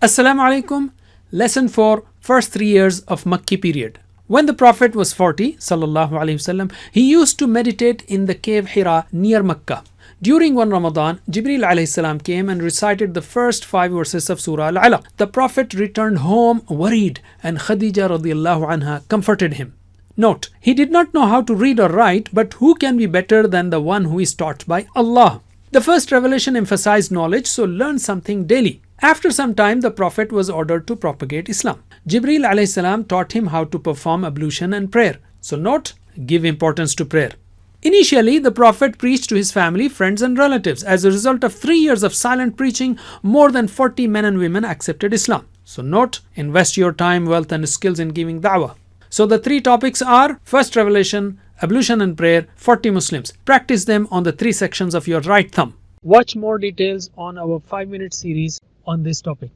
Assalamu alaikum. Lesson 4, first 3 years of Makki period. When the Prophet was 40, sallallahu alaihi wasallam, he used to meditate in the cave Hira near Makkah. During one Ramadan, Jibreel alayhi salam came and recited the first 5 verses of Surah Al-Alaq. The Prophet returned home worried and Khadija radiallahu anha comforted him. Note, he did not know how to read or write, but who can be better than the one who is taught by Allah? The first revelation emphasized knowledge, so learn something daily. After some time, the Prophet was ordered to propagate Islam. Jibreel alayhi salam taught him how to perform ablution and prayer. So note, give importance to prayer. Initially, the Prophet preached to his family, friends and relatives. As a result of 3 years of silent preaching, more than 40 men and women accepted Islam. So note, invest your time, wealth and skills in giving da'wah. So the 3 topics are first revelation, ablution and prayer, 40 Muslims. Practice them on the 3 sections of your right thumb. Watch more details on our 5-minute series on this topic.